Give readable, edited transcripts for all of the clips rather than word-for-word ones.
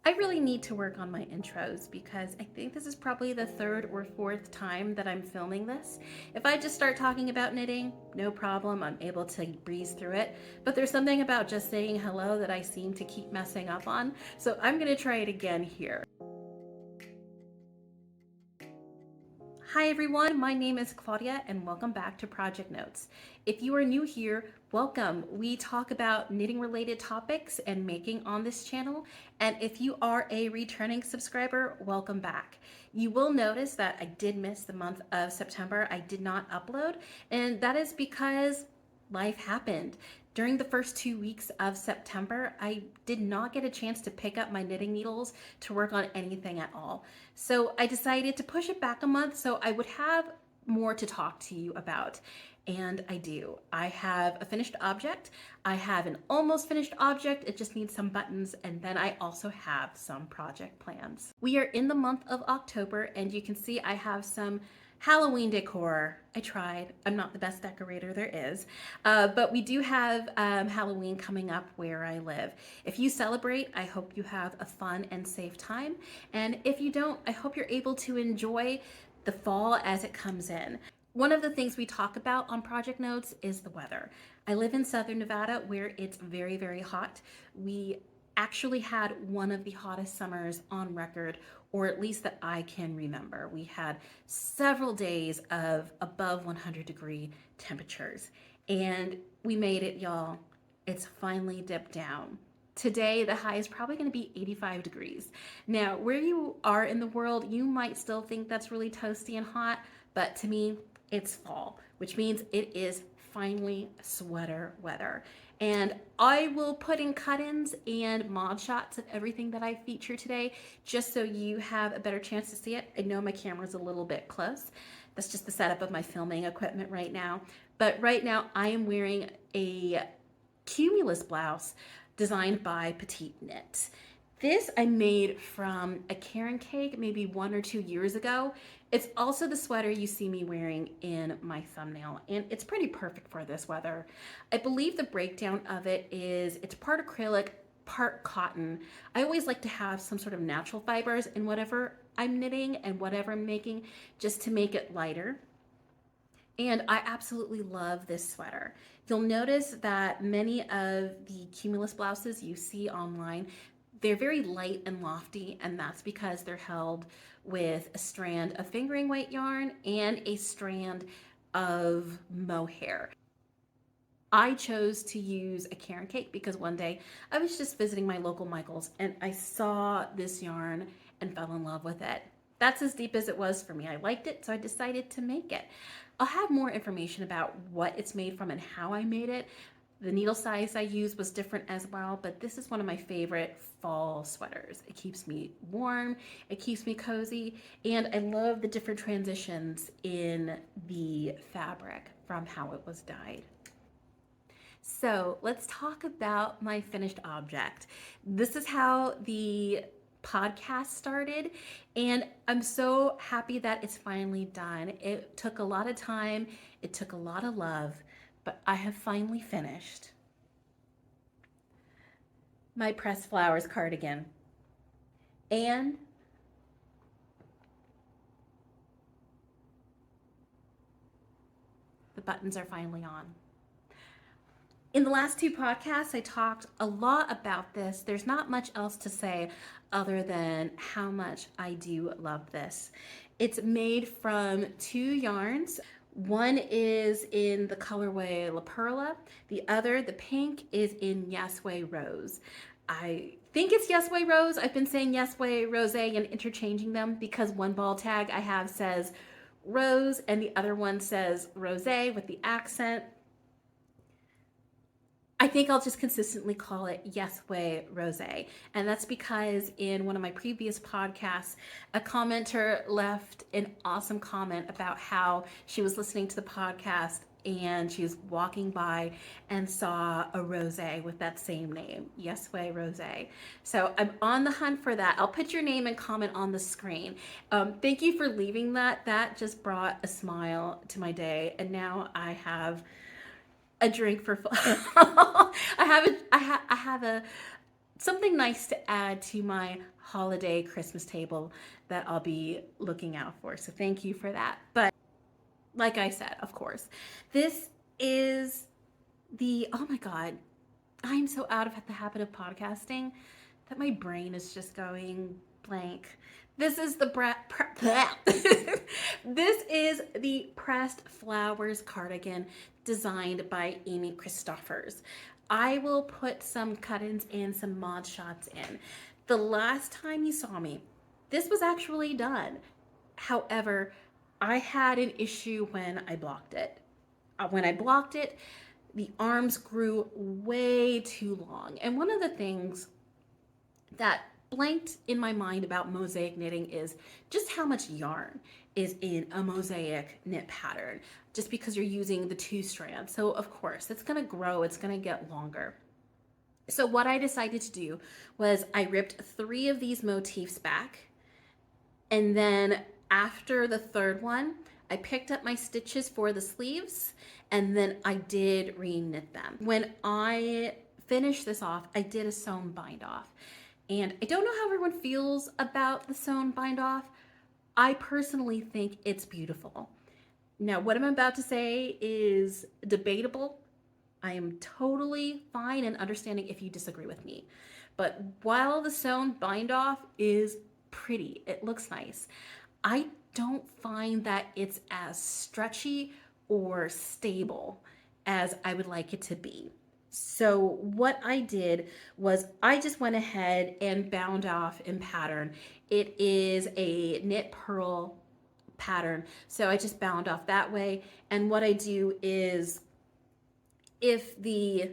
I really need to work on my intros because I think this is probably the third or fourth time that I'm filming this. If I just start talking about knitting, no problem, I'm able to breeze through it. But there's something about just saying hello that I seem to keep messing up on. So I'm gonna try it again here. Hi everyone, my name is Claudia and welcome back to Project Notes. If you are new here, welcome. We talk about knitting related topics and making on this channel. And if you are a returning subscriber, welcome back. You will notice that I did miss the month of September. I did not upload, and that is because life happened. During the first 2 weeks of September, I did not get a chance to pick up my knitting needles to work on anything at all. So I decided to push it back a month so I would have more to talk to you about. And I do. I have a finished object. I have an almost finished object. It just needs some buttons. And then I also have some project plans. We are in the month of October, and you can see I have some Halloween decor. I tried. I'm not the best decorator there is, but we do have Halloween coming up where I live. If you celebrate, I hope you have a fun and safe time. And if you don't, I hope you're able to enjoy the fall as it comes in. One of the things we talk about on Project Notes is the weather. I live in Southern Nevada where it's very, very hot. We actually had one of the hottest summers on record, or at least that I can remember. We had several days of above 100-degree temperatures, and we made it, y'all. It's finally dipped down. Today, the high is probably going to be 85 degrees. Now, where you are in the world, you might still think that's really toasty and hot, but to me, it's fall, which means it is finally sweater weather. And I will put in cut-ins and mod shots of everything that I feature today, just so you have a better chance to see it. I know my camera's a little bit close. That's just the setup of my filming equipment right now. But right now I am wearing a Cumulus blouse designed by Petite Knit. This I made from a Caron cake maybe 1 or 2 years ago. It's also the sweater you see me wearing in my thumbnail, and it's pretty perfect for this weather. I believe the breakdown of it is it's part acrylic, part cotton. I always like to have some sort of natural fibers in whatever I'm knitting and whatever I'm making, just to make it lighter. And I absolutely love this sweater. You'll notice that many of the Cumulus blouses you see online, they're very light and lofty, and that's because they're held with a strand of fingering weight yarn and a strand of mohair. I chose to use a Caron cake because one day I was just visiting my local Michaels and I saw this yarn and fell in love with it. That's as deep as it was for me. I liked it, so I decided to make it. I'll have more information about what it's made from and how I made it. The needle size I used was different as well, but this is one of my favorite fall sweaters. It keeps me warm, it keeps me cozy, and I love the different transitions in the fabric from how it was dyed. So let's talk about my finished object. This is how the podcast started, and I'm so happy that it's finally done. It took a lot of time, it took a lot of love, but I have finally finished my pressed flowers cardigan. And the buttons are finally on. In the last 2 podcasts, I talked a lot about this. There's not much else to say other than how much I do love this. It's made from 2 yarns. One is in the colorway La Perla. The other, the pink, is in Yesway Rose. I think it's Yesway Rose. I've been saying Yesway Rose and interchanging them because one ball tag I have says rose and the other one says rose with the accent. I think I'll just consistently call it Yesway Rose. And that's because in one of my previous podcasts, a commenter left an awesome comment about how she was listening to the podcast and she was walking by and saw a rose with that same name, Yesway Rose. So I'm on the hunt for that. I'll put your name and comment on the screen. Thank you for leaving that. That just brought a smile to my day. And now I have a drink for I have a something nice to add to my holiday Christmas table that I'll be looking out for. So thank you for that. But like I said, of course, this is oh my God, I'm so out of the habit of podcasting that my brain is just going blank. This is this is the pressed flowers cardigan designed by Amy Christoffers. I will put some cut-ins and some mod shots in. The last time you saw me, this was actually done. However, I had an issue when I blocked it. When I blocked it, the arms grew way too long. And one of the things that blanked in my mind about mosaic knitting is just how much yarn is in a mosaic knit pattern, just because you're using the 2 strands. So of course it's going to grow, it's going to get longer. So what I decided to do was I ripped 3 of these motifs back, and then after the 3rd one, I picked up my stitches for the sleeves, and then I did re-knit them. When I finished this off, I did a sewn bind off. And I don't know how everyone feels about the sewn bind off. I personally think it's beautiful. Now, what I'm about to say is debatable. I am totally fine and understanding if you disagree with me. But while the sewn bind off is pretty, it looks nice, I don't find that it's as stretchy or stable as I would like it to be. So what I did was I just went ahead and bound off in pattern. It is a knit purl pattern, so I just bound off that way. And what I do is, if the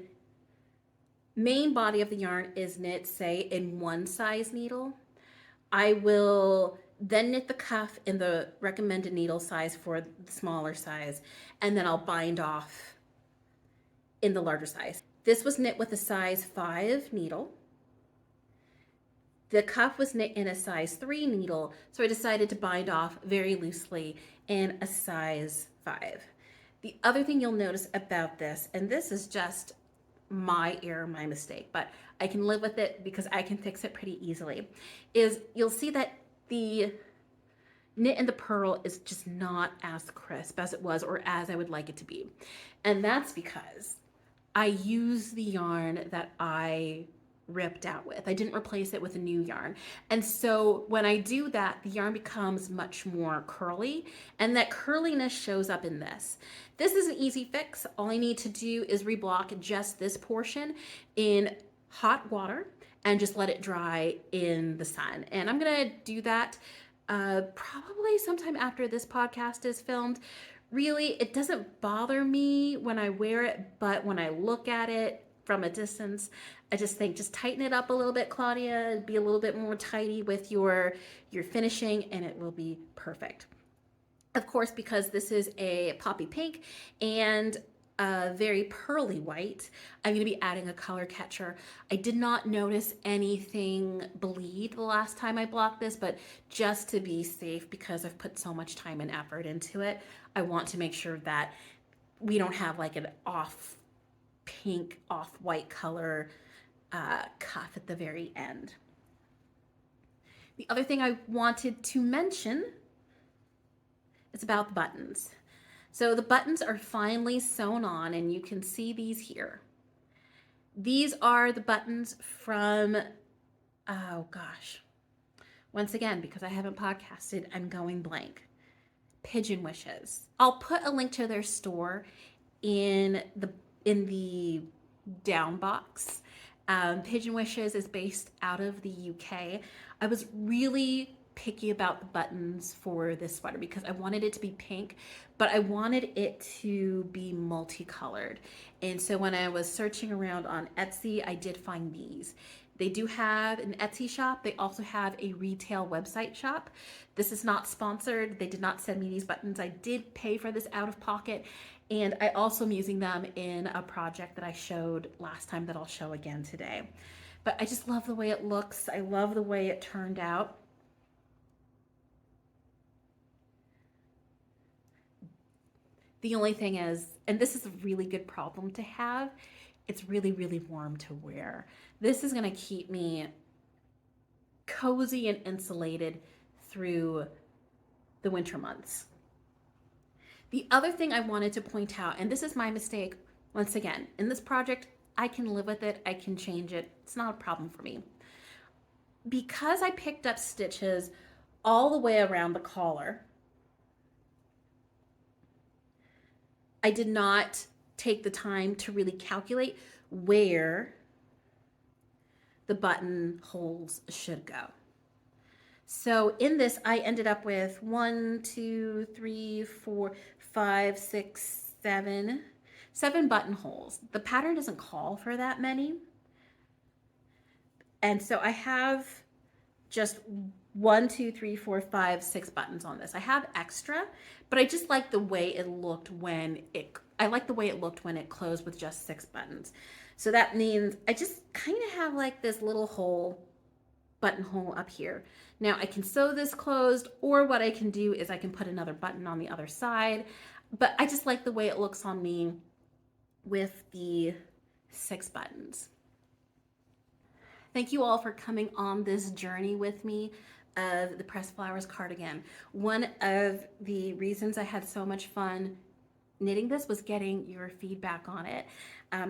main body of the yarn is knit, say in 1 size needle, I will then knit the cuff in the recommended needle size for the smaller size, and then I'll bind off in the larger size. This was knit with a size 5 needle. The cuff was knit in a size 3 needle, so I decided to bind off very loosely in a size 5. The other thing you'll notice about this, and this is just my error, my mistake, but I can live with it because I can fix it pretty easily, is you'll see that the knit and the purl is just not as crisp as it was, or as I would like it to be. And that's because I use the yarn that I ripped out with. I didn't replace it with a new yarn. And so when I do that, the yarn becomes much more curly, and that curliness shows up in this. This is an easy fix. All I need to do is reblock just this portion in hot water and just let it dry in the sun. And I'm gonna do that probably sometime after this podcast is filmed. Really, it doesn't bother me when I wear it, but when I look at it from a distance, I just think, just tighten it up a little bit, Claudia, be a little bit more tidy with your finishing, and it will be perfect. Of course, because this is a poppy pink and a very pearly white, I'm going to be adding a color catcher. I did not notice anything bleed the last time I blocked this, but just to be safe, because I've put so much time and effort into it, I want to make sure that we don't have like an off pink, off white color cuff at the very end. The other thing I wanted to mention is about the buttons. So the buttons are finally sewn on, and you can see these here. These are the buttons from, oh gosh, once again, because I haven't podcasted, I'm going blank. Pigeon Wishes. I'll put a link to their store in the down box. Pigeon Wishes is based out of the UK. I was really picky about the buttons for this sweater because I wanted it to be pink, but I wanted it to be multicolored. And so when I was searching around on Etsy, I did find these. They do have an Etsy shop. They also have a retail website shop. This is not sponsored. They did not send me these buttons. I did pay for this out of pocket, and I also am using them in a project that I showed last time that I'll show again today. But I just love the way it looks. I love the way it turned out. The only thing is, and this is a really good problem to have, it's really, really warm to wear. This is gonna keep me cozy and insulated through the winter months. The other thing I wanted to point out, and this is my mistake, once again, in this project, I can live with it, I can change it, it's not a problem for me. Because I picked up stitches all the way around the collar, I did not take the time to really calculate where the button holes should go. So in this, I ended up with 1, 2, 3, 4, 5, 6, 7 buttonholes. The pattern doesn't call for that many. And so I have just 1, 2, 3, 4, 5, 6 buttons on this. I have extra, but I just like the way it looked when it closed with just 6 buttons. So that means I just kind of have like this little hole, buttonhole up here. Now I can sew this closed, or what I can do is I can put another button on the other side, but I just like the way it looks on me with the 6 buttons. Thank you all for coming on this journey with me of the Pressed Flowers cardigan. One of the reasons I had so much fun knitting this was getting your feedback on it,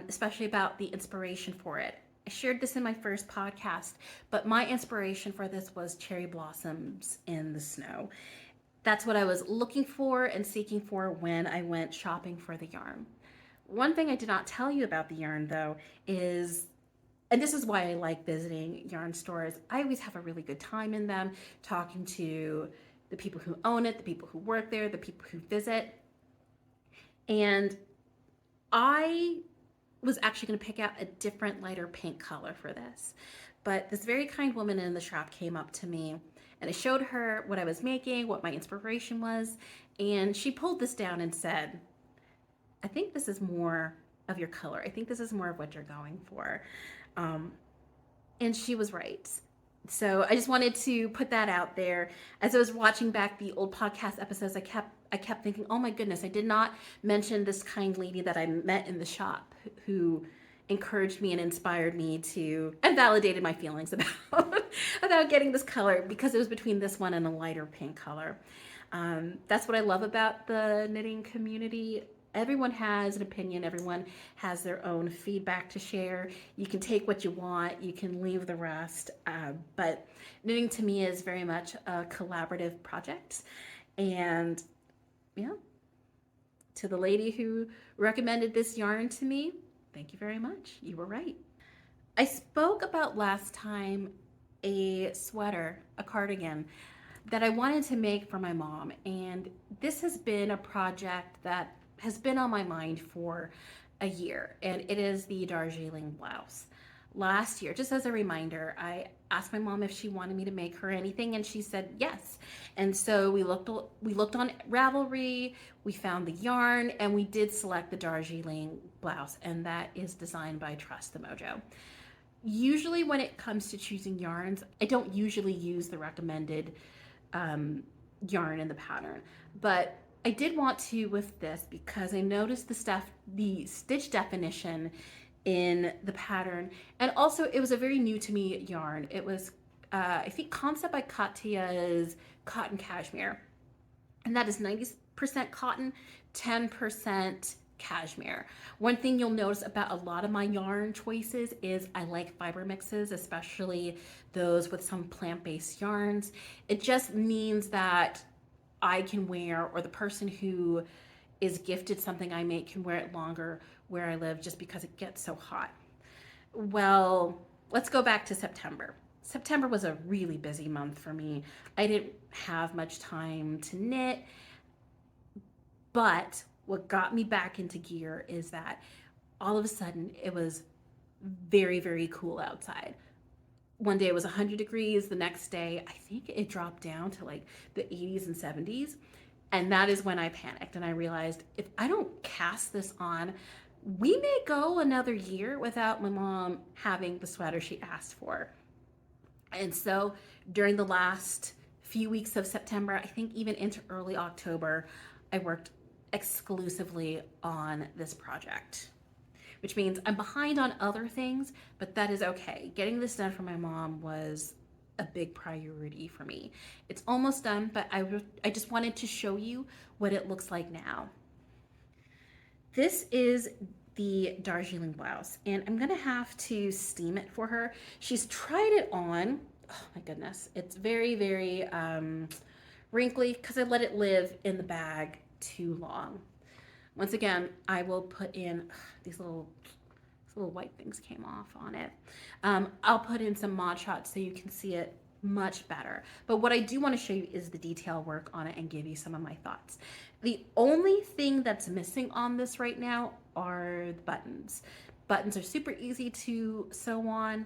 especially about the inspiration for it. I shared this in my first podcast, but my inspiration for this was cherry blossoms in the snow. That's what I was looking for and seeking for when I went shopping for the yarn. One thing I did not tell you about the yarn though is, and this is why I like visiting yarn stores, I always have a really good time in them, talking to the people who own it, the people who work there, the people who visit. And I was actually going to pick out a different lighter pink color for this. But this very kind woman in the shop came up to me and I showed her what I was making, what my inspiration was. And she pulled this down and said, I think this is more of your color. I think this is more of what you're going for. And she was right. So I just wanted to put that out there. As I was watching back the old podcast episodes, I kept thinking, oh my goodness, I did not mention this kind lady that I met in the shop who encouraged me and inspired me to, and validated my feelings about getting this color, because it was between this one and a lighter pink color. That's what I love about the knitting community. Everyone has an opinion. Everyone has their own feedback to share. You can take what you want. You can leave the rest. But knitting to me is very much a collaborative project. And yeah, to the lady who recommended this yarn to me, thank you very much. You were right. I spoke about last time a sweater, a cardigan, that I wanted to make for my mom. And this has been a project that has been on my mind for a year, and it is the Darjeeling Blouse. Last year, just as a reminder, I asked my mom if she wanted me to make her anything, and she said yes. And so we looked on Ravelry, we found the yarn, and we did select the Darjeeling Blouse, and that is designed by Trust the Mojo. Usually when it comes to choosing yarns, I don't usually use the recommended yarn in the pattern, but I did want to with this because I noticed the stitch definition in the pattern, and also it was a very new to me yarn. It was I think Concept by Katya's cotton cashmere, and that is 90% cotton, 10% cashmere. One thing you'll notice about a lot of my yarn choices is I like fiber mixes, especially those with some plant-based yarns. It just means that I can wear, or the person who is gifted something I make can wear it longer where I live, just because it gets so hot. Well, let's go back to September. September was a really busy month for me. I didn't have much time to knit, but what got me back into gear is that all of a sudden it was very, very cool outside. One day it was 100 degrees. The next day, I think it dropped down to like the 80s and 70s. And that is when I panicked and I realized if I don't cast this on, we may go another year without my mom having the sweater she asked for. And so during the last few weeks of September, I think even into early October, I worked exclusively on this project. which means I'm behind on other things, but that is okay. Getting this done for my mom was a big priority for me. It's almost done, but I just wanted to show you what it looks like now. This is the Darjeeling blouse, and I'm gonna have to steam it for her. She's tried it on. Oh my goodness, it's very, very wrinkly because I let it live in the bag too long. Once again, I will put in these little white things came off on it. I'll put in some mod shots so you can see it much better. But what I do want to show you is the detail work on it and give you some of my thoughts. The only thing that's missing on this right now are the buttons. Buttons are super easy to sew on.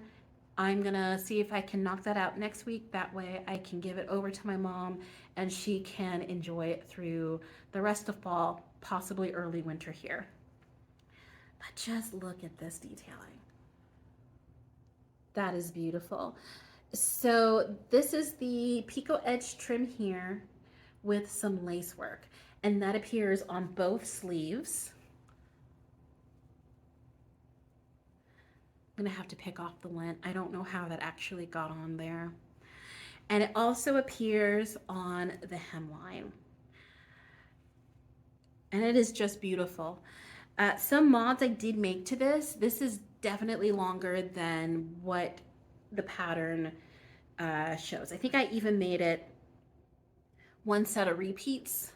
I'm gonna see if I can knock that out next week. That way I can give it over to my mom and she can enjoy it through the rest of fall, possibly early winter here. But just look at this detailing. That is beautiful. So this is the picot edge trim here with some lace work, and that appears on both sleeves. I'm gonna have to pick off the lint. I don't know how that actually got on there. And it also appears on the hemline. And it is just beautiful. Some mods I did make to this. This is definitely longer than what the pattern shows. I think I even made it one set of repeats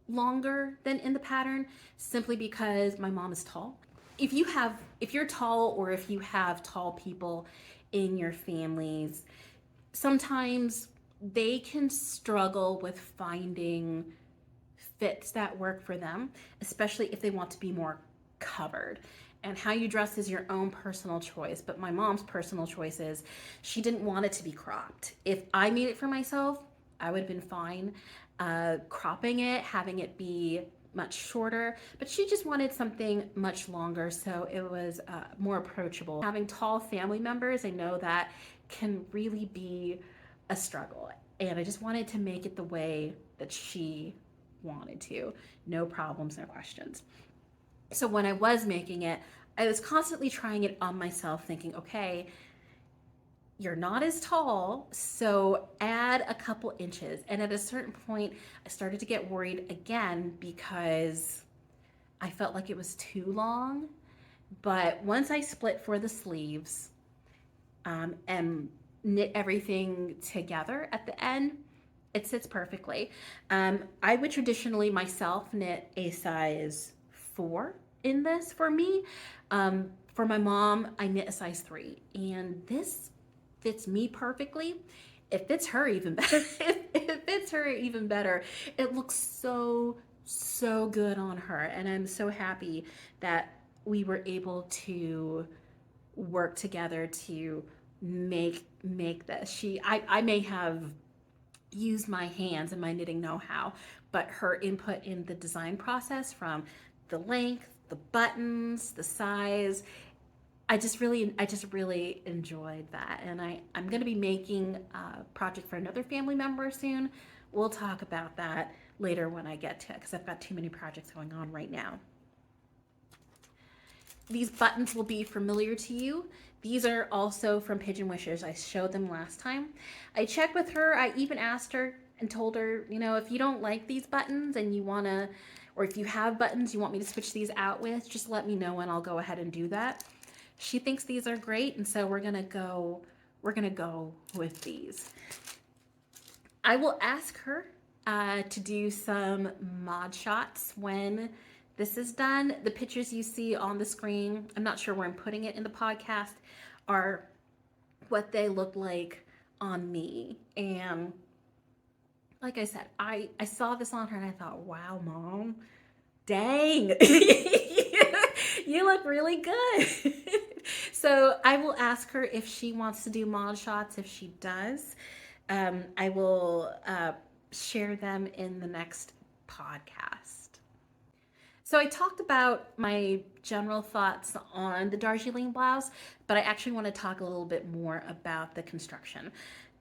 longer than in the pattern, simply because my mom is tall. If you're tall, or if you have tall people in your families, sometimes they can struggle with finding fits that work for them, especially if they want to be more covered. And how you dress is your own personal choice, but my mom's personal choice is she didn't want it to be cropped. If I made it for myself, I would have been fine cropping it, having it be much shorter, but she just wanted something much longer, so it was more approachable. Having tall family members, I know that can really be a struggle, and I just wanted to make it the way that she wanted to. No problems, no questions. So when I was making it, I was constantly trying it on myself, thinking, okay, you're not as tall, so add a couple inches. And at a certain point, I started to get worried again because I felt like it was too long. But once I split for the sleeves and knit everything together at the end, it sits perfectly. I would traditionally myself knit a size 4 in this for me. For my mom, I knit a size 3, and this fits me perfectly. It fits her even better. It fits her even better. It looks so good on her, and I'm so happy that we were able to work together to make this. I may have used my hands and my knitting know-how, but her input in the design process, from the length, the buttons, the size, I just really enjoyed that. And I'm going to be making a project for another family member soon. We'll talk about that later when I get to it, because I've got too many projects going on right now. These buttons will be familiar to you. These are also from Pigeon Wishes. I showed them last time. I checked with her. I even asked her and told her, you know, if you don't like these buttons and you want to, or if you have buttons you want me to switch these out with, just let me know and I'll go ahead and do that. She thinks these are great, and so we're gonna go with these. I will ask her to do some mod shots when this is done. The pictures you see on the screen, I'm not sure where I'm putting it in the podcast, are what they look like on me. And like I said, I saw this on her and I thought, wow, Mom, dang, you look really good. So I will ask her if she wants to do mod shots. If she does, I will share them in the next podcast. So I talked about my general thoughts on the Darjeeling blouse, but I actually want to talk a little bit more about the construction,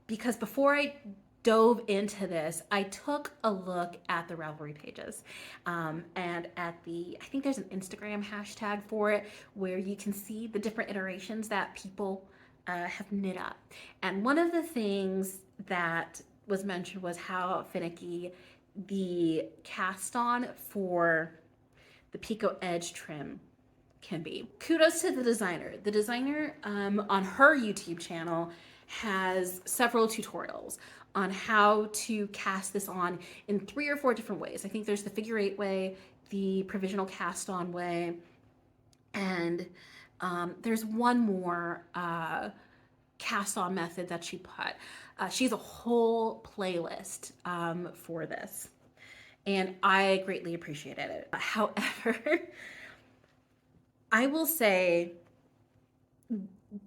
because before I dove into this, I took a look at the Ravelry pages and at I think there's an Instagram hashtag for it where you can see the different iterations that people have knit up. And one of the things that was mentioned was how finicky the cast on for the picot edge trim can be. Kudos to the designer. The designer on her YouTube channel has several tutorials on how to cast this on in 3 or 4 different ways. I think there's the figure 8 way, the provisional cast on way, and there's one more cast on method that she put. She has a whole playlist for this, and I greatly appreciated it. However, I will say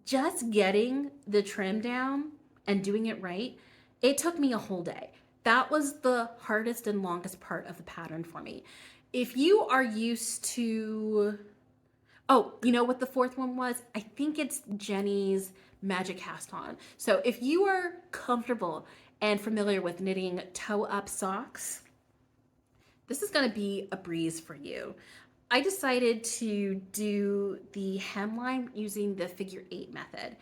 just getting the trim down and doing it right, it took me a whole day. That was the hardest and longest part of the pattern for me. If you are used to, oh, you know what the 4th one was? I think it's Jenny's Magic Cast On. So if you are comfortable and familiar with knitting toe-up socks, this is gonna be a breeze for you. I decided to do the hemline using the figure 8 method.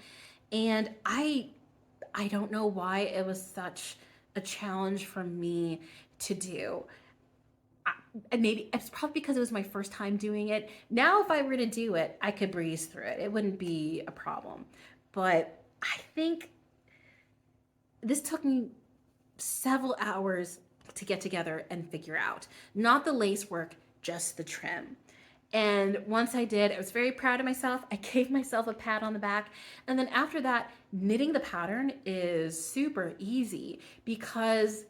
And I don't know why it was such a challenge for me to do. And maybe it's probably because it was my first time doing it. Now, if I were to do it, I could breeze through it. It wouldn't be a problem. But I think this took me several hours to get together and figure out. Not the lace work, just the trim. And once I did, I was very proud of myself. I gave myself a pat on the back. And then after that, knitting the pattern is super easy because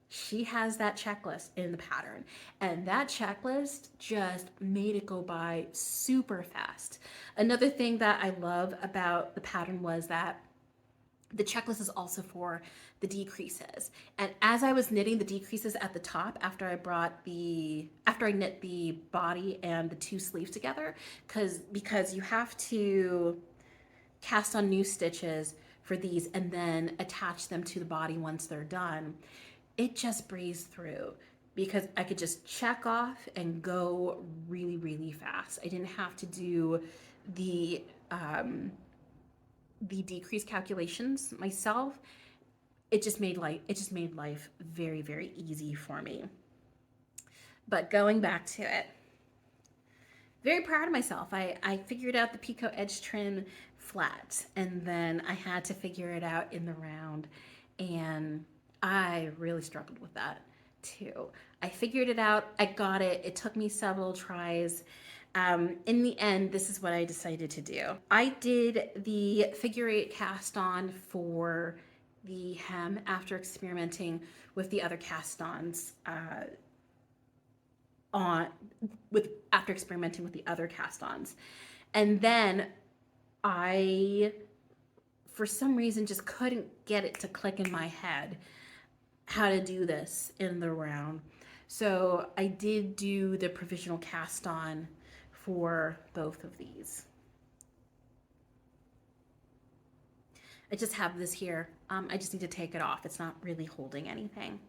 she has that checklist in the pattern. And that checklist just made it go by super fast. Another thing that I love about the pattern was that the checklist is also for the decreases. And as I was knitting the decreases at the top, after I knit the body and the 2 sleeves together, because you have to cast on new stitches for these and then attach them to the body once they're done, it just breezed through because I could just check off and go really, really fast. I didn't have to do the decrease calculations myself. It just made life very, very easy for me. But going back to it, very proud of myself. I figured out the picot edge trim flat, and then I had to figure it out in the round, and I really struggled with that too. I figured it out. I got it. It took me several tries. In the end, this is what I decided to do. I did the figure 8 cast on for the hem after experimenting with the other cast-ons after experimenting with the other cast-ons. And then I, for some reason, just couldn't get it to click in my head how to do this in the round. So I did do the provisional cast-on for both of these. I just have this here. I just need to take it off. It's not really holding anything.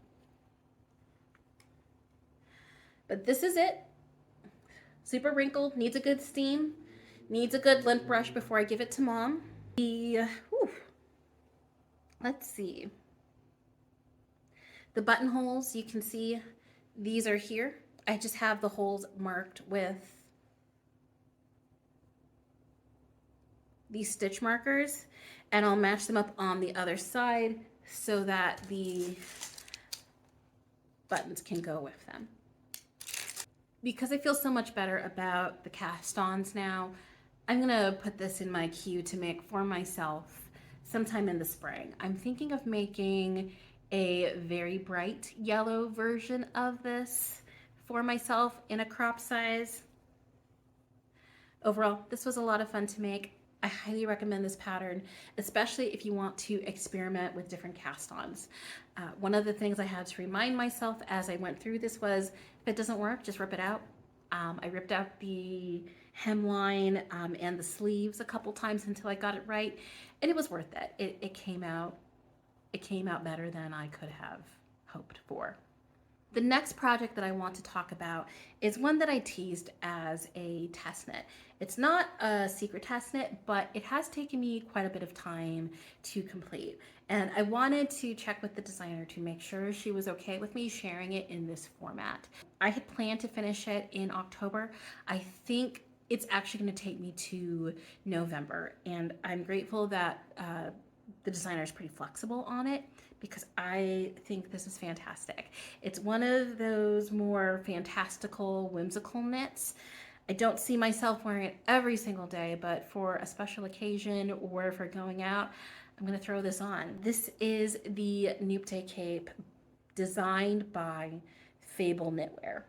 But this is it. Super wrinkled, needs a good steam, needs a good lint brush before I give it to Mom. Let's see. The buttonholes, you can see these are here. I just have the holes marked with these stitch markers, and I'll match them up on the other side so that the buttons can go with them. Because I feel so much better about the cast-ons now, I'm gonna put this in my queue to make for myself sometime in the spring. I'm thinking of making a very bright yellow version of this for myself in a crop size. Overall, this was a lot of fun to make. I highly recommend this pattern, especially if you want to experiment with different cast-ons. One of the things I had to remind myself as I went through this was, if it doesn't work, just rip it out. I ripped out the hemline and the sleeves a couple times until I got it right, and it was worth it. It came out it came out better than I could have hoped for. The next project that I want to talk about is one that I teased as a test knit. It's not a secret test knit, but it has taken me quite a bit of time to complete. And I wanted to check with the designer to make sure she was okay with me sharing it in this format. I had planned to finish it in October. I think it's actually going to take me to November, and I'm grateful that the designer is pretty flexible on it, because I think this is fantastic. It's one of those more fantastical, whimsical knits. I don't see myself wearing it every single day, but for a special occasion or for going out, I'm gonna throw this on. This is the Nuptaie cape designed by Fable Knitwear.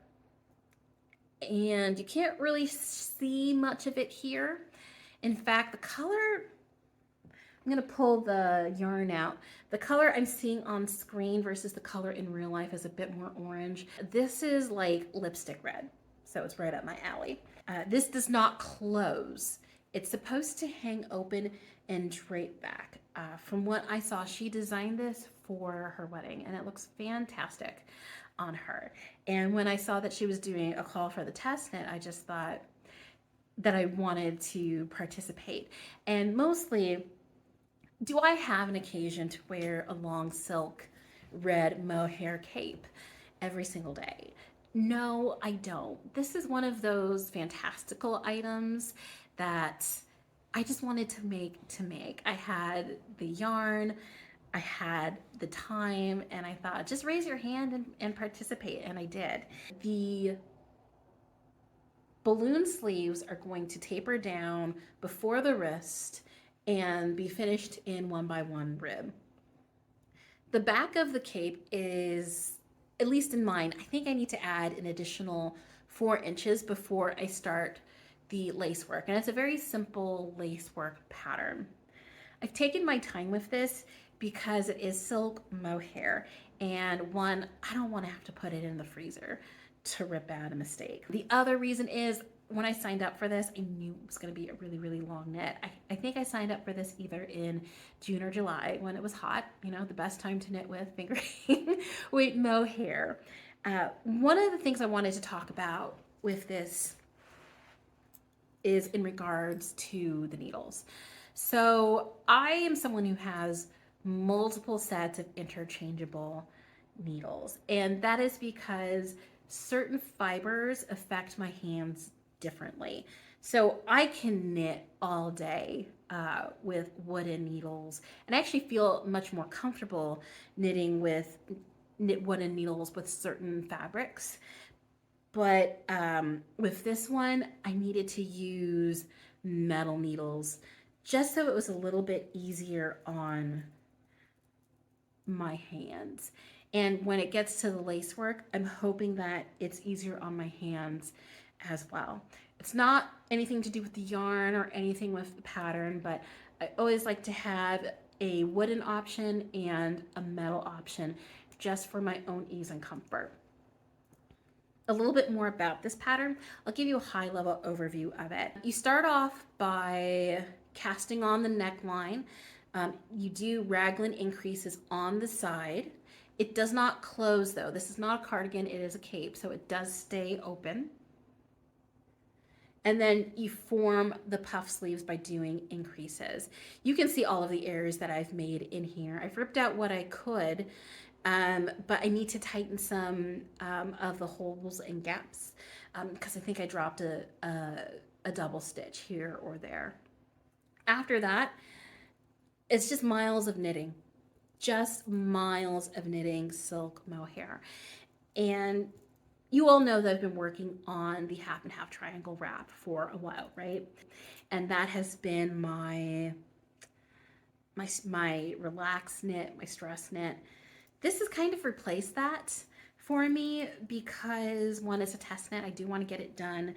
And you can't really see much of it here. In fact, the color, I'm gonna pull the yarn out. The color I'm seeing on screen versus the color in real life is a bit more orange. This is like lipstick red, so it's right up my alley. This does not close. It's supposed to hang open and drape back. From what I saw, she designed this for her wedding, and it looks fantastic on her. And when I saw that she was doing a call for the test knit, I just thought that I wanted to participate. And mostly, do I have an occasion to wear a long silk red mohair cape every single day? No, I don't. This is one of those fantastical items that I just wanted to make. I had the yarn, I had the time, and I thought, just raise your hand and participate, and I did. The balloon sleeves are going to taper down before the wrist and be finished in 1x1 rib. The back of the cape is, at least in mine, I think I need to add an additional 4 inches before I start the lace work. And it's a very simple lace work pattern. I've taken my time with this because it is silk mohair, and one, I don't want to have to put it in the freezer to rip out a mistake. The other reason is, when I signed up for this, I knew it was going to be a really, really long knit. I think I signed up for this either in June or July when it was hot, you know, the best time to knit with fingering with mohair. One of the things I wanted to talk about with this is in regards to the needles. So I am someone who has multiple sets of interchangeable needles, and that is because certain fibers affect my hands differently. So I can knit all day with wooden needles, and I actually feel much more comfortable knitting with wooden needles with certain fabrics. But with this one, I needed to use metal needles just so it was a little bit easier on my hands. And when it gets to the lace work, I'm hoping that it's easier on my hands as well. It's not anything to do with the yarn or anything with the pattern, but I always like to have a wooden option and a metal option just for my own ease and comfort. A little bit more about this pattern. I'll give you a high-level overview of it. You start off by casting on the neckline. You do raglan increases on the side. It does not close though. This is not a cardigan, it is a cape, so it does stay open. And then you form the puff sleeves by doing increases. You can see all of the errors that I've made in here. I've ripped out what I could, but I need to tighten some of the holes and gaps because I think I dropped a double stitch here or there. After that, it's just miles of knitting. Just miles of knitting silk mohair. And you all know that I've been working on the half and half triangle wrap for a while, right? And that has been my relaxed knit, my stress knit. This has kind of replaced that for me because one, is a test knit. I do want to get it done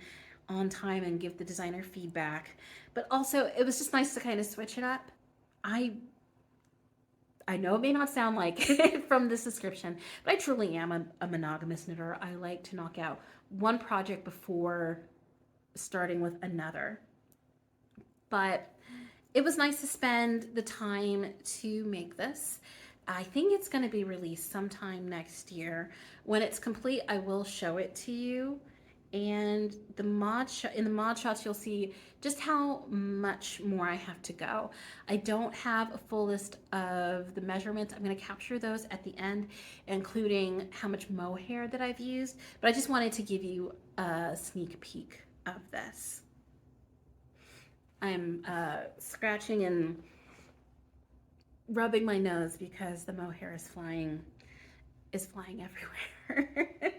on time and give the designer feedback, but also it was just nice to kind of switch it up. I know it may not sound like it from this description, but I truly am a monogamous knitter. I like to knock out one project before starting with another. But it was nice to spend the time to make this. I think it's going to be released sometime next year. When it's complete, I will show it to you. And in the mod shots, you'll see just how much more I have to go. I don't have a full list of the measurements. I'm going to capture those at the end, including how much mohair that I've used. But I just wanted to give you a sneak peek of this. I'm scratching and rubbing my nose because the mohair is flying everywhere.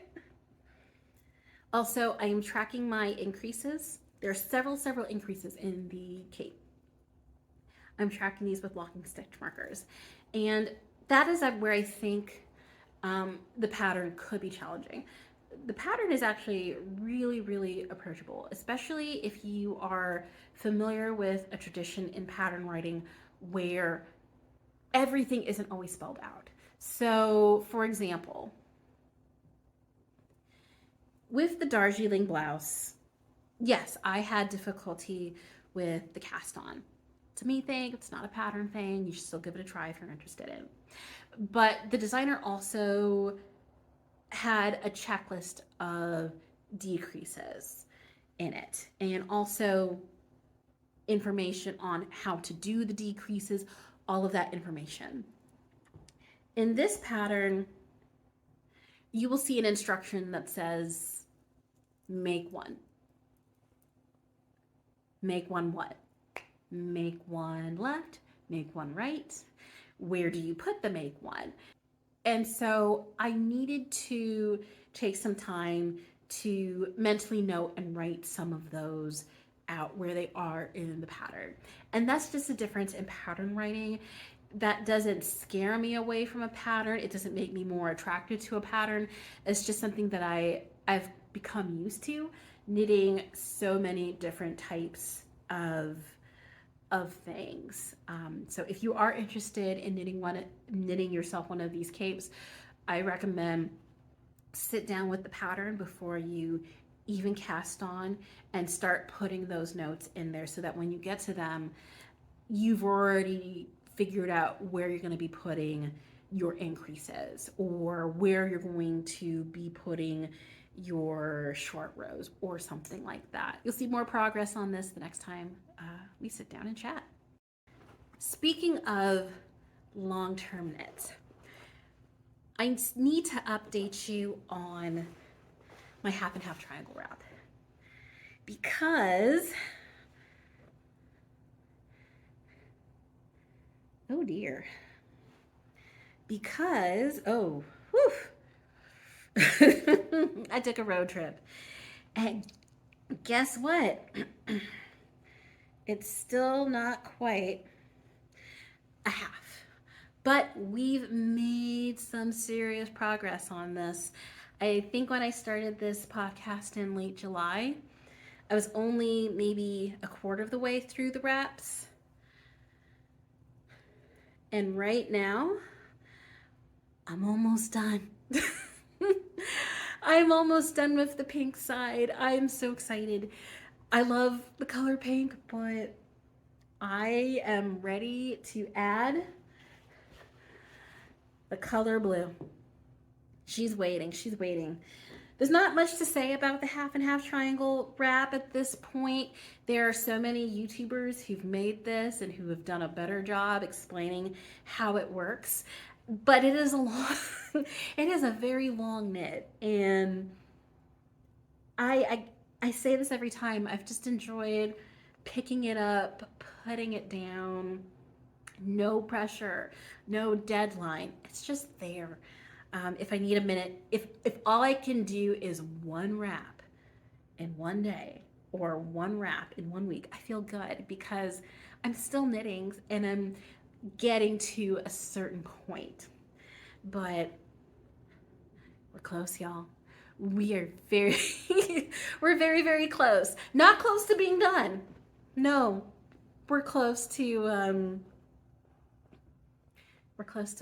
Also, I am tracking my increases. There are several increases in the cape. I'm tracking these with walking stick markers. And that is where I think the pattern could be challenging. The pattern is actually really approachable, especially if you are familiar with a tradition in pattern writing where everything isn't always spelled out. So, for example, with the Darjeeling blouse, yes, I had difficulty with the cast on. It's a me thing, it's not a pattern thing. You should still give it a try if you're interested in. But the designer also had a checklist of decreases in it, and also information on how to do the decreases, all of that information. In this pattern, you will see an instruction that says, make one. Make one what? Make one left, make one right. Where do you put the make one? And so I needed to take some time to mentally note and write some of those out where they are in the pattern. And that's just a difference in pattern writing. That doesn't scare me away from a pattern. It doesn't make me more attracted to a pattern. It's just something that I've become used to, knitting so many different types of things. So if you are interested in knitting yourself one of these capes, I recommend sit down with the pattern before you even cast on and start putting those notes in there so that when you get to them, you've already figured out where you're going to be putting your increases or where you're going to be putting your short rows or something like that. You'll see more progress on this the next time we sit down and chat. Speaking of long-term knits, I need to update you on my half and half triangle wrap because, oh dear, because, oh, whew. I took a road trip and guess what? It's still not quite a half, but we've made some serious progress on this. I think when I started this podcast in late July, I was only maybe a quarter of the way through the wraps. And right now, I'm almost done. I'm almost done with the pink side. I'm so excited. I love the color pink, but I am ready to add the color blue. She's waiting. There's not much to say about the half and half triangle wrap at this point. There are so many YouTubers who've made this and who have done a better job explaining how it works. But it is it is a very long knit, and I say this every time. I've just enjoyed picking it up, putting it down, no pressure, no deadline. It's just there. If I need a minute, if all I can do is one wrap in one day or one wrap in 1 week, I feel good because I'm still knitting and I'm getting to a certain point. But we're close, y'all. We are we're very close. Not close to being done. No, we're close to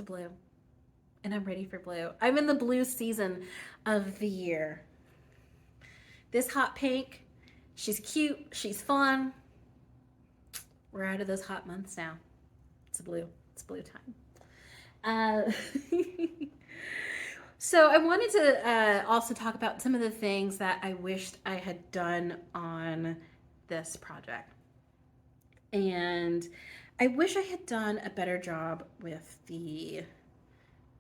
blue. And I'm ready for blue. I'm in the blue season of the year. This hot pink, she's cute, she's fun. We're out of those hot months now. It's blue time. Uh, so I wanted to also talk about some of the things that I wished I had done on this project. And I wish I had done a better job with the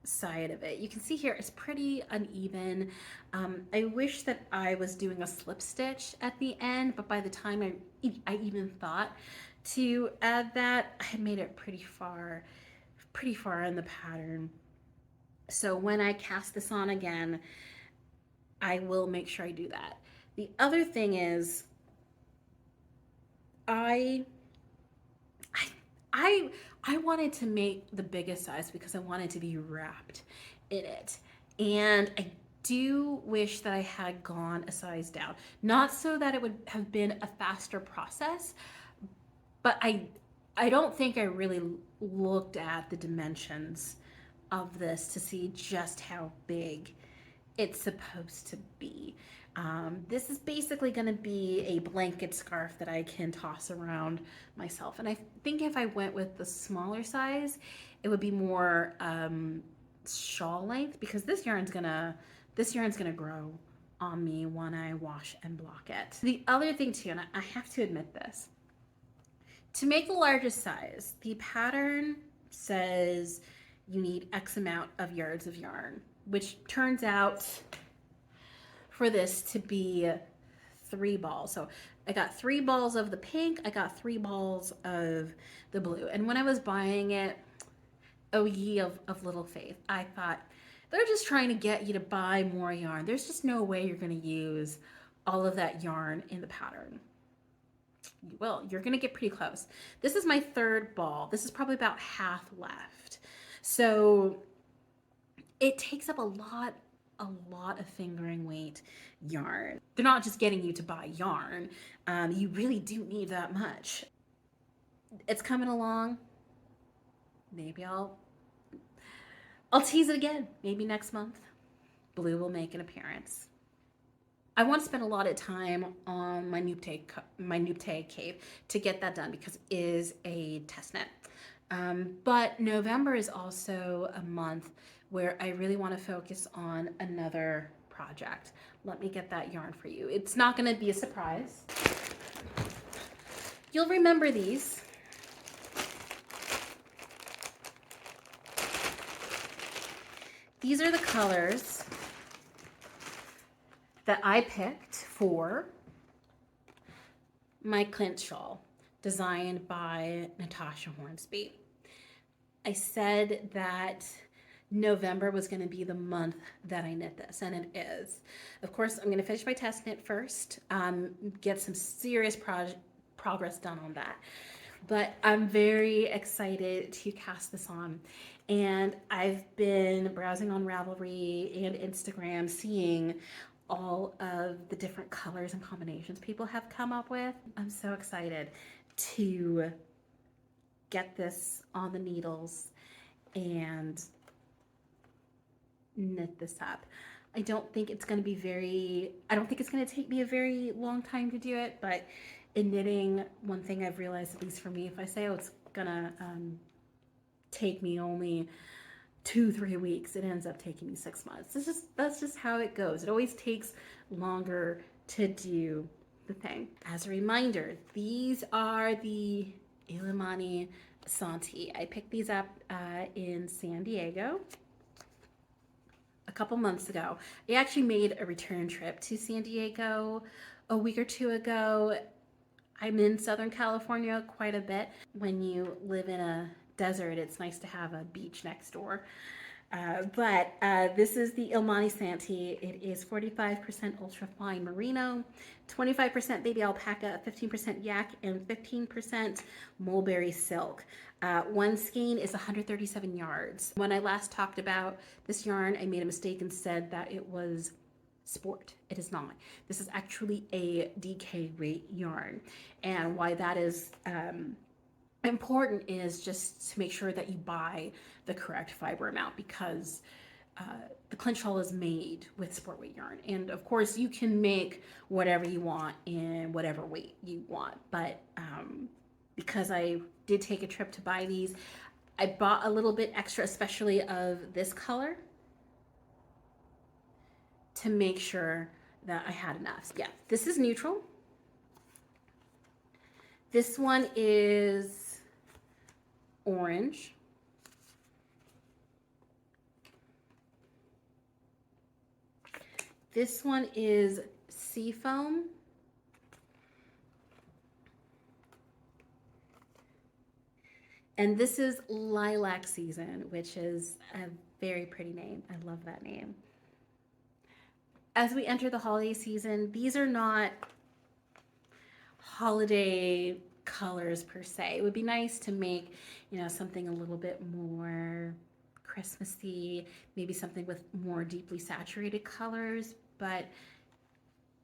side of it. You can see here it's pretty uneven. I wish that I was doing a slip stitch at the end, but by the time I even thought to add that, I had made it pretty far in the pattern. So when I cast this on again, I will make sure I do that. The other thing is I wanted to make the biggest size because I wanted to be wrapped in it. And I do wish that I had gone a size down. Not so that it would have been a faster process, but I don't think I really looked at the dimensions of this to see just how big it's supposed to be. This is basically going to be a blanket scarf that I can toss around myself. And I think if I went with the smaller size, it would be more shawl length, because this yarn's gonna grow on me when I wash and block it. The other thing too, and I have to admit this, to make the largest size, the pattern says you need X amount of yards of yarn, which turns out for this to be 3 balls. So I got 3 balls of the pink, I got 3 balls of the blue. And when I was buying it, oh ye of little faith, I thought, they're just trying to get you to buy more yarn. There's just no way you're gonna use all of that yarn in the pattern. Well, you're gonna get pretty close. This is my 3rd ball. This is probably about half left. So it takes up a lot of fingering weight yarn. They're not just getting you to buy yarn. You really do need that much. It's coming along. Maybe I'll tease it again. Maybe next month, blue will make an appearance. I want to spend a lot of time on my Nuptaie cave to get that done, because it is a test knit. But November is also a month where I really want to focus on another project. Let me get that yarn for you. It's not going to be a surprise. You'll remember these. These are the colors that I picked for my Clint shawl, designed by Natasja Hornby. I said that November was going to be the month that I knit this, and it is. Of course, I'm going to finish my test knit first, get some serious progress done on that. But I'm very excited to cast this on. And I've been browsing on Ravelry and Instagram, seeing all of the different colors and combinations people have come up with. I'm so excited to get this on the needles and knit this up. I don't think it's going to take me a very long time to do it, but in knitting, one thing I've realized, at least for me, if I say, oh, it's gonna take me only 2-3 weeks, it ends up taking me 6 months. That's just how it goes. It always takes longer to do the thing. As a reminder, these are the Illimani Santi. I picked these up in San Diego a couple months ago. I actually made a return trip to San Diego a week or 2 ago. I'm in Southern California quite a bit. When you live in a desert, it's nice to have a beach next door. But this is the Illimani Santi. It is 45% ultrafine merino, 25% baby alpaca, 15% yak, and 15% mulberry silk. One skein is 137 yards. When I last talked about this yarn, I made a mistake and said that it was sport. It is not. This is actually a DK weight yarn. And why that is important is just to make sure that you buy the correct fiber amount, because the Clint shawl is made with sport weight yarn. And of course you can make whatever you want in whatever weight you want. But because I did take a trip to buy these, I bought a little bit extra, especially of this color, to make sure that I had enough. Yeah, this is neutral. This one is orange. This one is seafoam. And this is Lilac Season, which is a very pretty name. I love that name. As we enter the holiday season, these are not holiday colors per se. It would be nice to make, you know, something a little bit more Christmassy, maybe something with more deeply saturated colors, but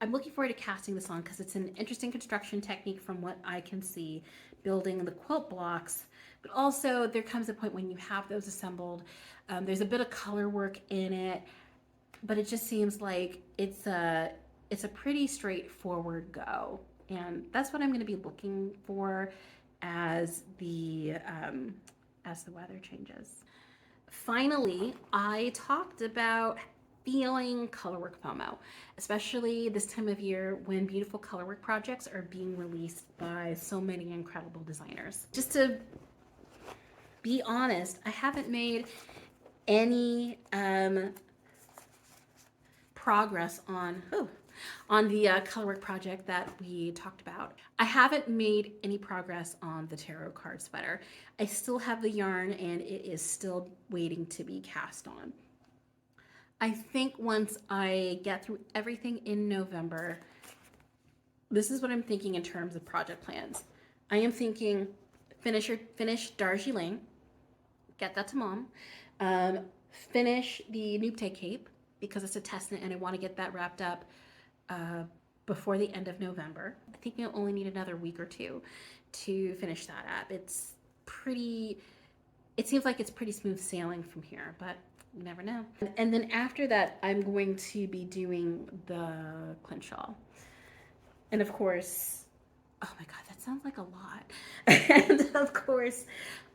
I'm looking forward to casting this on because it's an interesting construction technique from what I can see, building the quilt blocks, but also there comes a point when you have those assembled, there's a bit of color work in it, but it just seems like it's a pretty straightforward go. And that's what I'm going to be looking for as the weather changes. Finally, I talked about feeling colorwork FOMO, especially this time of year when beautiful colorwork projects are being released by so many incredible designers. Just to be honest, I haven't made any progress on the colorwork project that we talked about. I haven't made any progress on the tarot card sweater. I still have the yarn and it is still waiting to be cast on. I think once I get through everything in November, this is what I'm thinking in terms of project plans. I am thinking finish Darjeeling, get that to mom, finish the Nuptaie cape because it's a test knit and I want to get that wrapped up before the end of November. I think you'll only need another week or two to finish that up. It seems like it's pretty smooth sailing from here, but you never know. And then after that, I'm going to be doing the Clint shawl. And of course, oh my God, that sounds like a lot. And of course,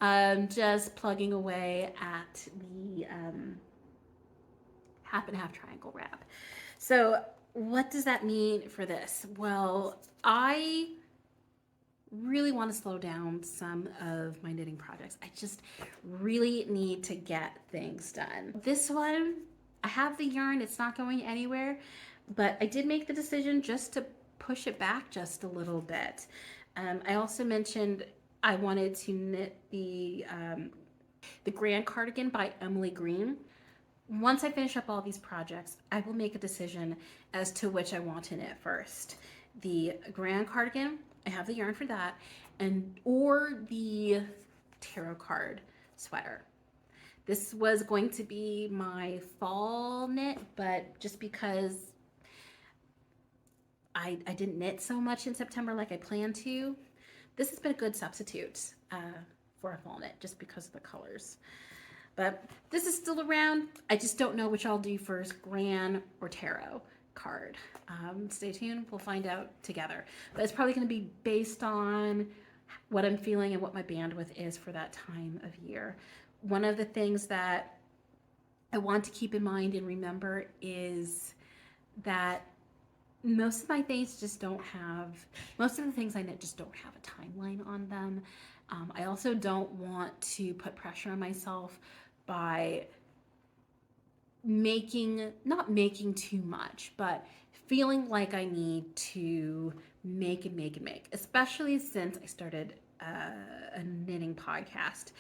just plugging away at the half and half triangle wrap. So what does that mean for this? Well, I really want to slow down some of my knitting projects. I just really need to get things done. This one, I have the yarn, it's not going anywhere, but I did make the decision just to push it back just a little bit. I also mentioned I wanted to knit the GRAN cardigan by Emily Greene. Once I finish up all these projects, I will make a decision as to which I want to knit first. The GRAN cardigan, I have the yarn for that, or the tarot card sweater. This was going to be my fall knit, but just because I didn't knit so much in September like I planned to, this has been a good substitute for a fall knit just because of the colors. But this is still around. I just don't know which I'll do first, GRAN or tarot card. Stay tuned, we'll find out together. But it's probably gonna be based on what I'm feeling and what my bandwidth is for that time of year. One of the things that I want to keep in mind and remember is that most of my things just don't have, most of the things I knit just don't have a timeline on them. I also don't want to put pressure on myself by not making too much, but feeling like I need to make and make and make, especially since I started a knitting podcast.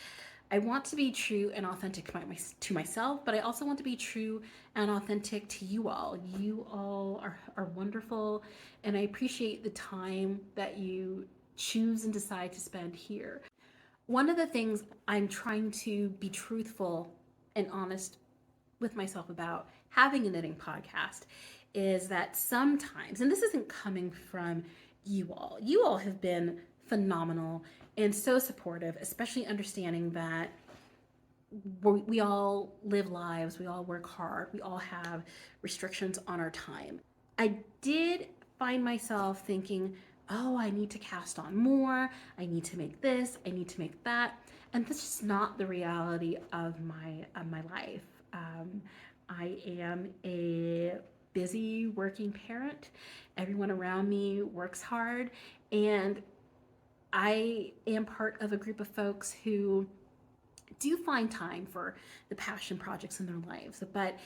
I want to be true and authentic to myself, but I also want to be true and authentic to you all. You all are wonderful, and I appreciate the time that you choose and decide to spend here. One of the things I'm trying to be truthful and honest with myself about having a knitting podcast is that sometimes, and this isn't coming from you all have been phenomenal and so supportive, especially understanding that we all live lives, we all work hard, we all have restrictions on our time. I did find myself thinking, oh, I need to cast on more, I need to make this, I need to make that. And that's just not the reality of my life. I am a busy working parent. Everyone around me works hard, and I am part of a group of folks who do find time for the passion projects in their lives, but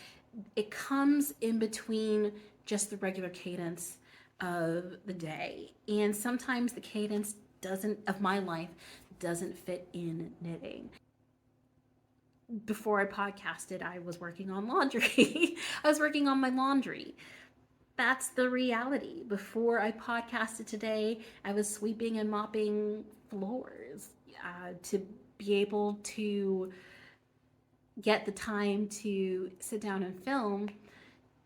it comes in between just the regular cadence of the day. And sometimes the cadence of my life doesn't fit in knitting. Before I podcasted, I was working on laundry. I was working on my laundry. That's the reality. Before I podcasted today, I was sweeping and mopping floors to be able to get the time to sit down and film.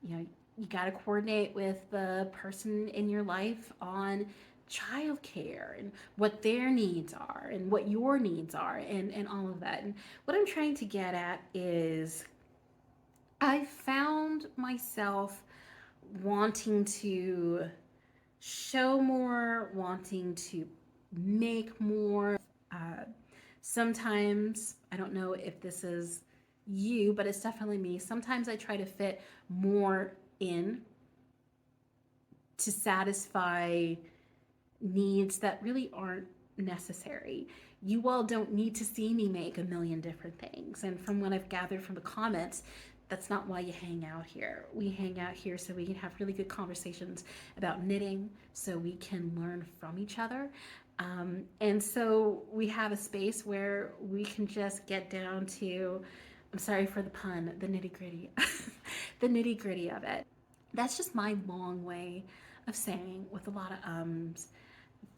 You got to coordinate with the person in your life on childcare and what their needs are and what your needs are, and all of that. And what I'm trying to get at is I found myself wanting to show more, wanting to make more. Sometimes, I don't know if this is you, but it's definitely me. Sometimes I try to fit more in to satisfy needs that really aren't necessary. You all don't need to see me make a million different things. And from what I've gathered from the comments, that's not why you hang out here. We hang out here so we can have really good conversations about knitting, so we can learn from each other. And so we have a space where we can just get down to, I'm sorry for the pun, the nitty gritty, the nitty gritty of it. That's just my long way of saying, with a lot of ums,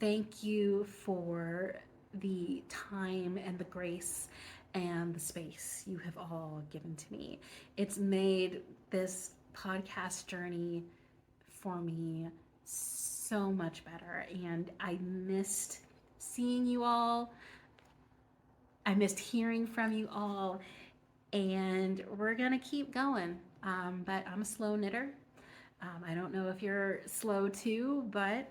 thank you for the time and the grace and the space you have all given to me. It's made this podcast journey for me so much better, and I missed seeing you all. I missed hearing from you all, and we're gonna keep going. But I'm a slow knitter. I don't know if you're slow too, but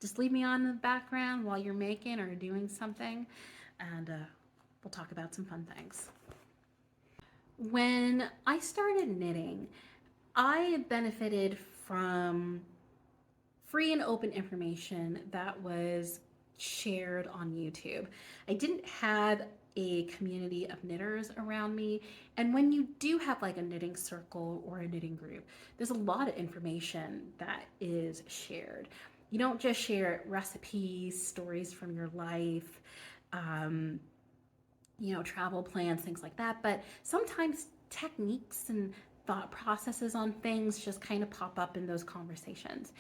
just leave me on in the background while you're making or doing something, and we'll talk about some fun things. When I started knitting, I benefited from free and open information that was shared on YouTube. I didn't have a community of knitters around me, and when you do have like a knitting circle or a knitting group, there's a lot of information that is shared. You don't just share recipes, stories from your life, travel plans, things like that, but sometimes techniques and thought processes on things just kind of pop up in those conversations.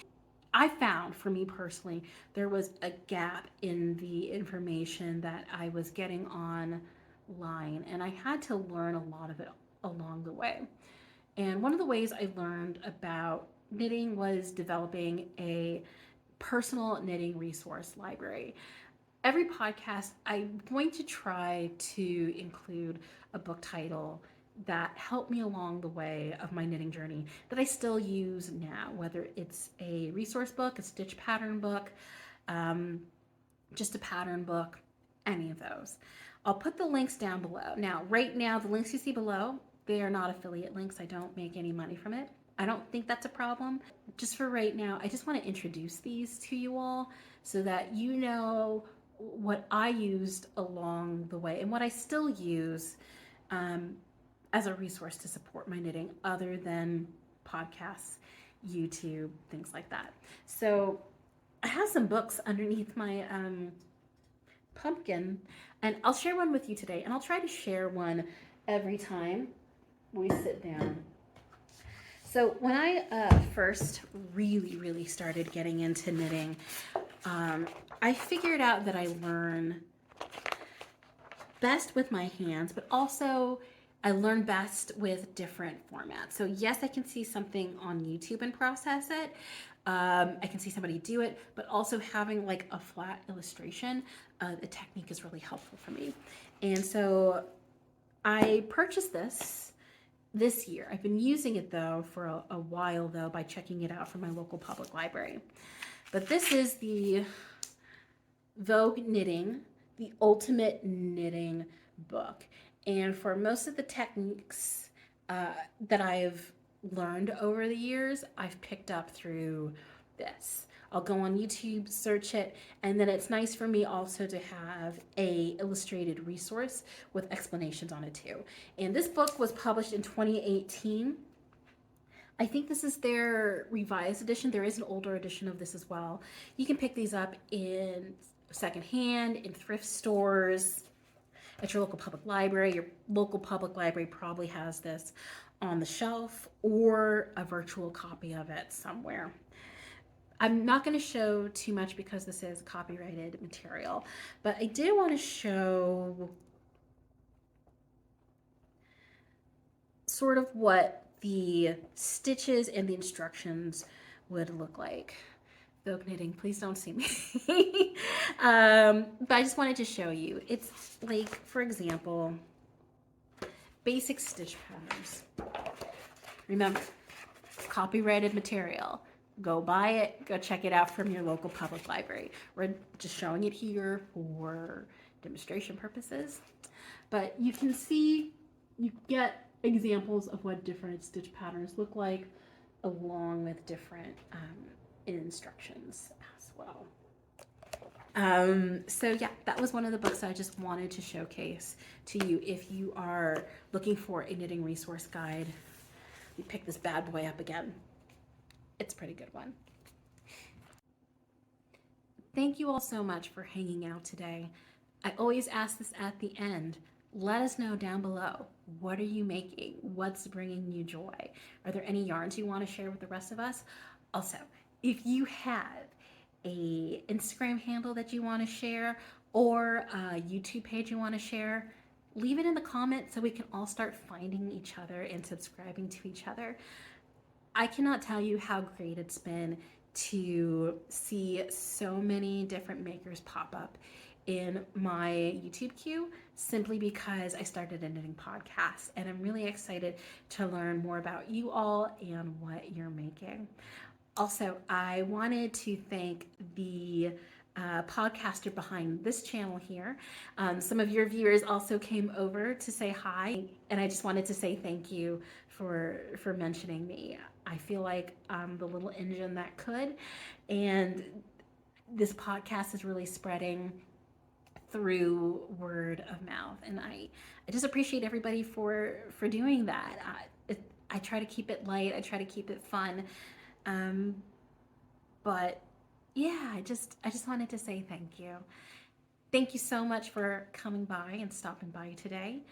I found, for me personally, there was a gap in the information that I was getting online, and I had to learn a lot of it along the way. And one of the ways I learned about knitting was developing a personal knitting resource library. Every podcast, I'm going to try to include a book title that helped me along the way of my knitting journey that I still use now, whether it's a resource book, a stitch pattern book, just a pattern book, any of those. I'll put the links down below. Now, right now, the links you see below, they are not affiliate links. I don't make any money from it. I don't think that's a problem. Just for right now, I just want to introduce these to you all so that you know what I used along the way and what I still use as a resource to support my knitting, other than podcasts, YouTube, things like that. So I have some books underneath my pumpkin, and I'll share one with you today, and I'll try to share one every time we sit down. So when I first really started getting into knitting, I figured out that I learn best with my hands, but also I learn best with different formats. So yes, I can see something on YouTube and process it. I can see somebody do it, but also having like a flat illustration, the technique is really helpful for me. And so I purchased this year. I've been using it though for a while though, by checking it out from my local public library. But this is the Vogue Knitting the ultimate knitting book. And for most of the techniques that I've learned over the years, I've picked up through this. I'll go on YouTube, search it, and then it's nice for me also to have a illustrated resource with explanations on it too. And this book was published in 2018. I think this is their revised edition. There is an older edition of this as well. You can pick these up in secondhand, in thrift stores, at your local public library. Your local public library probably has this on the shelf or a virtual copy of it somewhere. I'm not going to show too much because this is copyrighted material, but I did want to show sort of what the stitches and the instructions would look like. Vogue knitting, please don't see me. But I just wanted to show you. It's like, for example, basic stitch patterns. Remember, copyrighted material. Go buy it, go check it out from your local public library. We're just showing it here for demonstration purposes. But you can see, you get examples of what different stitch patterns look like, along with different instructions as well. So yeah, that was one of the books I just wanted to showcase to you. If you are looking for a knitting resource guide, we pick this bad boy up again. It's a pretty good one. Thank you all so much for hanging out today. I always ask this at the end. Let us know down below. What are you making? What's bringing you joy? Are there any yarns you want to share with the rest of us? Also, if you have a Instagram handle that you want to share or a YouTube page you want to share, leave it in the comments so we can all start finding each other and subscribing to each other. I cannot tell you how great it's been to see so many different makers pop up in my YouTube queue simply because I started a knitting podcast, and I'm really excited to learn more about you all and what you're making. Also, I wanted to thank the podcaster behind this channel here. Some of your viewers also came over to say hi, and I just wanted to say thank you for mentioning me. I feel like I'm the little engine that could, and this podcast is really spreading through word of mouth, and I just appreciate everybody for doing that. I try to keep it light, I try to keep it fun, but yeah, I just wanted to say thank you. Thank you so much for coming by and stopping by today.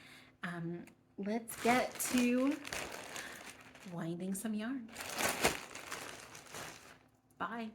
Let's get to winding some yarn. Bye.